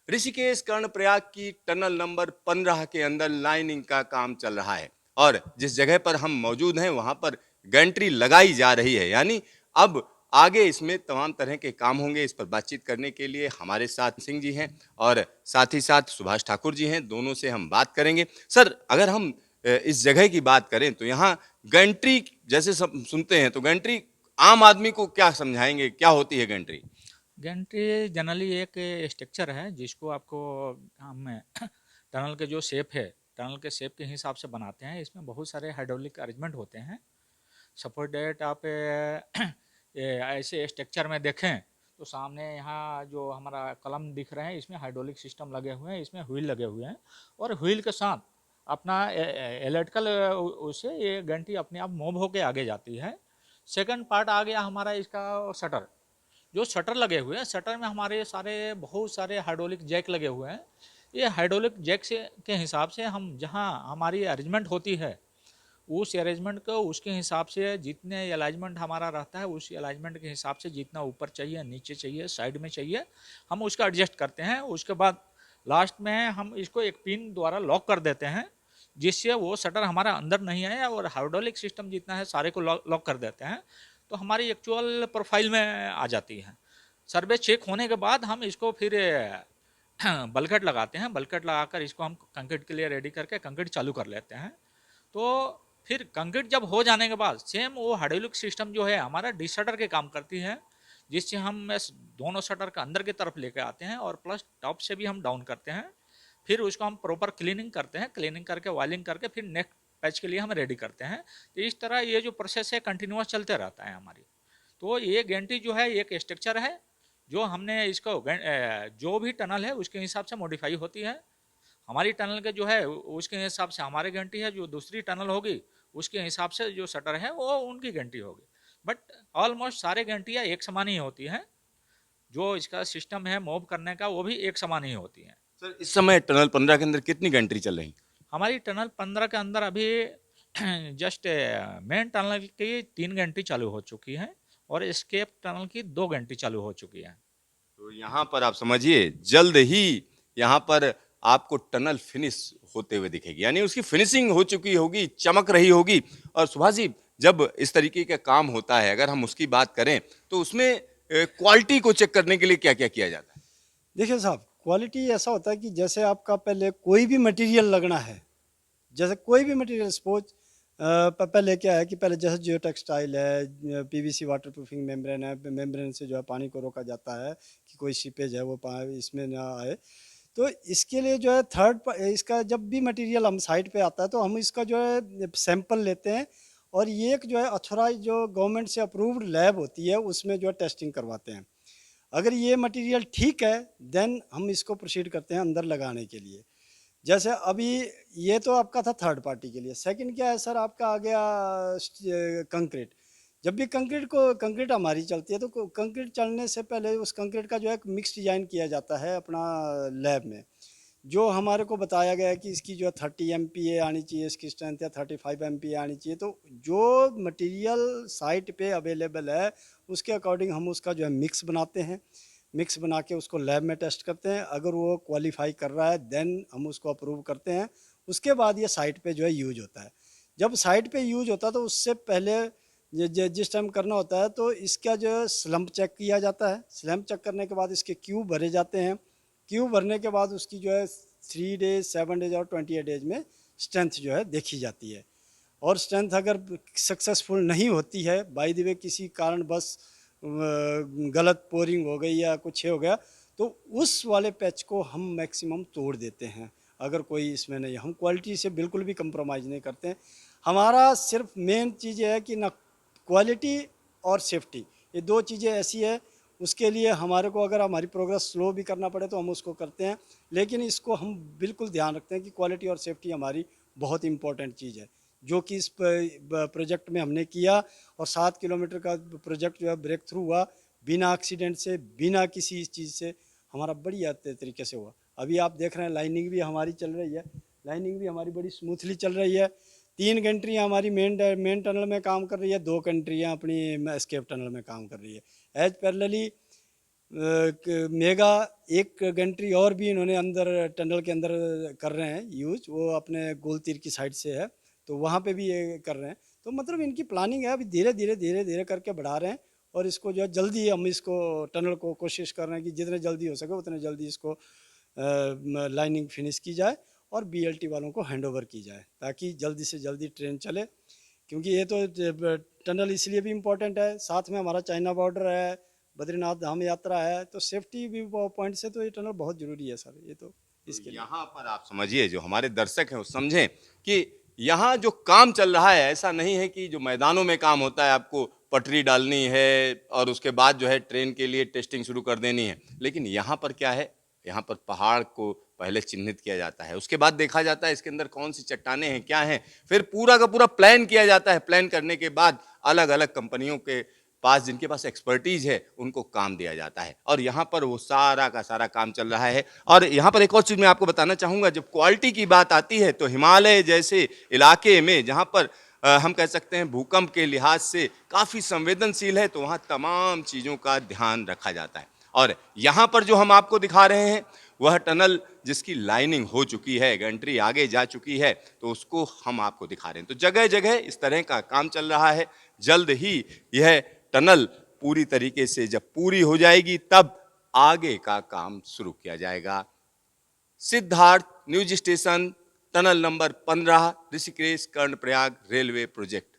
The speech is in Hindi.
ऋषिकेश कर्णप्रयाग की टनल नंबर 15 के अंदर लाइनिंग का काम चल रहा है और जिस जगह पर हम मौजूद हैं वहां पर गैंट्री लगाई जा रही है। यानी अब आगे इसमें तमाम तरह के काम होंगे। इस पर बातचीत करने के लिए हमारे साथ सिंह जी हैं और साथ ही साथ सुभाष ठाकुर जी हैं। दोनों से हम बात करेंगे। सर, अगर हम इस जगह की बात करें तो यहाँ गैंट्री जैसे सब सुनते हैं तो गैंट्री आम आदमी को क्या समझाएंगे, क्या होती है गैंट्री? गैंट्री जनरली एक स्ट्रक्चर है जिसको आपको हम टनल के जो शेप है, टनल के शेप के हिसाब से बनाते हैं। इसमें बहुत सारे हाइड्रोलिक अरेंजमेंट होते हैं। सपोज डेट आप ऐसे स्ट्रक्चर में देखें तो सामने यहाँ जो हमारा कलम दिख रहे हैं, इसमें हाइड्रोलिक सिस्टम लगे हुए हैं, इसमें व्हील लगे हुए हैं और व्हील के साथ अपना इलेक्ट्रिकल उससे ये घंटी अपने आप मूव होके आगे जाती है। सेकंड पार्ट आ गया हमारा इसका शटर। जो शटर लगे हुए हैं, शटर में हमारे सारे बहुत सारे हाइड्रोलिक जैक लगे हुए हैं। ये हाइड्रोलिक जैक से के हिसाब से हम जहाँ हमारी अरेंजमेंट होती है, उस अरेंजमेंट को उसके हिसाब से जितने अलाइजमेंट हमारा रहता है, उस अलाइजमेंट के हिसाब से जितना ऊपर चाहिए, नीचे चाहिए, साइड में चाहिए, हम उसका एडजस्ट करते हैं। उसके बाद लास्ट में हम इसको एक पिन द्वारा लॉक कर देते हैं, जिससे वो शटर हमारा अंदर नहीं आए और हाइड्रोलिक सिस्टम जितना है सारे को लॉक कर देते हैं, तो हमारी एक्चुअल प्रोफाइल में आ जाती है। सर्वे चेक होने के बाद हम इसको फिर बलकट लगाते हैं। बलकट लगाकर इसको हम कंक्रीट के लिए रेडी करके कंक्रीट चालू कर लेते हैं। तो फिर कंक्रीट जब हो जाने के बाद सेम वो हाइड्रोलिक सिस्टम जो है हमारा डी शटर के काम करती है, जिससे हम इस दोनों शटर का अंदर की तरफ लेके आते हैं और प्लस टॉप से भी हम डाउन करते हैं। फिर उसको हम प्रॉपर क्लीनिंग करते हैं, क्लीनिंग करके वायलिंग करके फिर नेक्स्ट पैच के लिए हम रेडी करते हैं। तो इस तरह ये जो प्रोसेस है कंटिन्यूस चलते रहता है हमारी। तो ये गेंटी जो है एक स्ट्रक्चर है जो हमने इसको जो भी टनल है उसके हिसाब से मॉडिफाई होती है। हमारी टनल के जो है उसके हिसाब से हमारी घंटी है, जो दूसरी टनल होगी उसके हिसाब से जो शटर है वो उनकी घंटी होगी। बट ऑलमोस्ट सारे घंटियाँ एक समान ही होती हैं। जो इसका सिस्टम है मूव करने का वो भी एक समान ही होती है। सर, इस समय टनल 15 के अंदर कितनी गैंट्री चल रही? हमारी टनल 15 के अंदर अभी जस्ट मेन टनल की 3 घंटी चालू हो चुकी है और एस्केप टनल की 2 घंटी चालू हो चुकी है। तो यहाँ पर आप समझिए जल्द ही यहाँ पर आपको टनल फिनिश होते हुए दिखेगी, यानी उसकी फिनिशिंग हो चुकी होगी, चमक रही होगी। और सुभाष जी, जब इस तरीके का काम होता है, अगर हम उसकी बात करें तो उसमें क्वालिटी को चेक करने के लिए क्या क्या किया जाता है? देखिए साहब, क्वालिटी ऐसा होता है कि जैसे आपका पहले कोई भी मटेरियल लगना है, जैसे कोई भी मटेरियल सपोज पहले क्या है कि पहले जैसे जियो टेक्सटाइल है, पीवीसी वाटर प्रूफिंग मेम्ब्रेन है, मेम्ब्रेन से जो है पानी को रोका जाता है कि कोई सीपेज है वो इसमें ना आए। तो इसके लिए जो है इसका जब भी मटेरियल हम साइट पे आता है तो हम इसका जो है सैंपल लेते हैं और ये एक जो है अथोराइज जो गवर्नमेंट से अप्रूव्ड लैब होती है उसमें जो है टेस्टिंग करवाते हैं। अगर ये मटेरियल ठीक है देन हम इसको प्रोसीड करते हैं अंदर लगाने के लिए। जैसे अभी ये तो आपका था थर्ड पार्टी के लिए। सेकंड क्या है सर, आपका आ गया कंक्रीट। जब भी कंक्रीट हमारी चलती है तो कंक्रीट चलने से पहले उस कंक्रीट का जो है मिक्स डिजाइन किया जाता है अपना लैब में, जो हमारे को बताया गया है कि इसकी जो 30 MPa आनी चाहिए, इसकी स्ट्रेंथ है 35 MPa आनी चाहिए। तो जो मटेरियल साइट पे अवेलेबल है उसके अकॉर्डिंग हम उसका जो है मिक्स बनाते हैं। मिक्स बना के उसको लैब में टेस्ट करते हैं। अगर वो क्वालिफाई कर रहा है देन हम उसको अप्रूव करते हैं। उसके बाद ये साइट पे जो है यूज होता है। जब साइट पे यूज होता है तो उससे पहले जिस टाइम करना होता है तो इसका जो है स्लम्प चेक किया जाता है। स्लम्प चेक करने के बाद इसके क्यूब भरे जाते हैं। क्यूब भरने के बाद उसकी जो है 3 डेज, 7 डेज और 28 डेज में स्ट्रेंथ जो है देखी जाती है। और स्ट्रेंथ अगर सक्सेसफुल नहीं होती है, बाय द वे किसी कारण बस गलत पोरिंग हो गई या कुछ हो गया, तो उस वाले पैच को हम मैक्सिमम तोड़ देते हैं। अगर कोई इसमें नहीं, हम क्वालिटी से बिल्कुल भी कंप्रोमाइज़ नहीं करते हैं। हमारा सिर्फ मेन चीज़ है कि ना क्वालिटी और सेफ्टी, ये दो चीज़ें ऐसी है। उसके लिए हमारे को अगर हमारी प्रोग्रेस स्लो भी करना पड़े तो हम उसको करते हैं, लेकिन इसको हम बिल्कुल ध्यान रखते हैं कि क्वालिटी और सेफ्टी हमारी बहुत इंपॉर्टेंट चीज़ है, जो कि इस प्रोजेक्ट में हमने किया। और 7 किलोमीटर का प्रोजेक्ट जो है ब्रेक थ्रू हुआ बिना एक्सीडेंट से, बिना किसी चीज़ से, हमारा बढ़िया तरीके से हुआ। अभी आप देख रहे हैं लाइनिंग भी हमारी चल रही है, लाइनिंग भी हमारी बड़ी स्मूथली चल रही है। 3 कंट्रियाँ हमारी मेन टनल में काम कर रही है, 2 कंट्रियाँ अपनी एस्केप टनल में काम कर रही है। एज पैरेलली मेगा एक गंट्री और भी इन्होंने अंदर टनल के अंदर कर रहे हैं यूज, वो अपने गोल तीर की साइड से है, तो वहाँ पे भी ये कर रहे हैं। तो मतलब इनकी प्लानिंग है, अभी धीरे धीरे करके बढ़ा रहे हैं, और इसको जो है जल्दी हम इसको टनल को कोशिश कर रहे हैं कि जितने जल्दी हो सके उतने जल्दी इसको लाइनिंग फिनिश की जाए और बीएलटी वालों को हैंड ओवर की जाए, ताकि जल्दी से जल्दी ट्रेन चले। क्योंकि ये तो टनल इसलिए भी इम्पोर्टेंट है, साथ में हमारा चाइना बॉर्डर है, बद्रीनाथ धाम यात्रा है, तो सेफ्टी भी पॉइंट से तो ये टनल बहुत ज़रूरी है सर, ये तो इसके लिए। यहाँ पर आप समझिए, जो हमारे दर्शक हैं वो समझें कि यहाँ जो काम चल रहा है, ऐसा नहीं है कि जो मैदानों में काम होता है आपको पटरी डालनी है और उसके बाद जो है ट्रेन के लिए टेस्टिंग शुरू कर देनी है, लेकिन यहाँ पर क्या है, यहाँ पर पहाड़ को पहले चिन्हित किया जाता है, उसके बाद देखा जाता है इसके अंदर कौन सी चट्टानें हैं, क्या हैं, फिर पूरा का पूरा प्लान किया जाता है। प्लान करने के बाद अलग अलग कंपनियों के पास, जिनके पास एक्सपर्टीज है, उनको काम दिया जाता है, और यहाँ पर वो सारा का सारा काम चल रहा है। और यहाँ पर एक और चीज़ मैं आपको बताना चाहूँगा, जब क्वालिटी की बात आती है तो हिमालय जैसे इलाके में, जहाँ पर हम कह सकते हैं भूकंप के लिहाज से काफ़ी संवेदनशील है, तो वहाँ तमाम चीज़ों का ध्यान रखा जाता है। और यहाँ पर जो हम आपको दिखा रहे हैं वह टनल जिसकी लाइनिंग हो चुकी है, गंट्री आगे जा चुकी है, तो उसको हम आपको दिखा रहे हैं। तो जगह जगह इस तरह का काम चल रहा है। जल्द ही यह टनल पूरी तरीके से जब पूरी हो जाएगी तब आगे का काम शुरू किया जाएगा। Siddharth, news station, tunnel number 15, Rishikesh Karnaprayag railway project.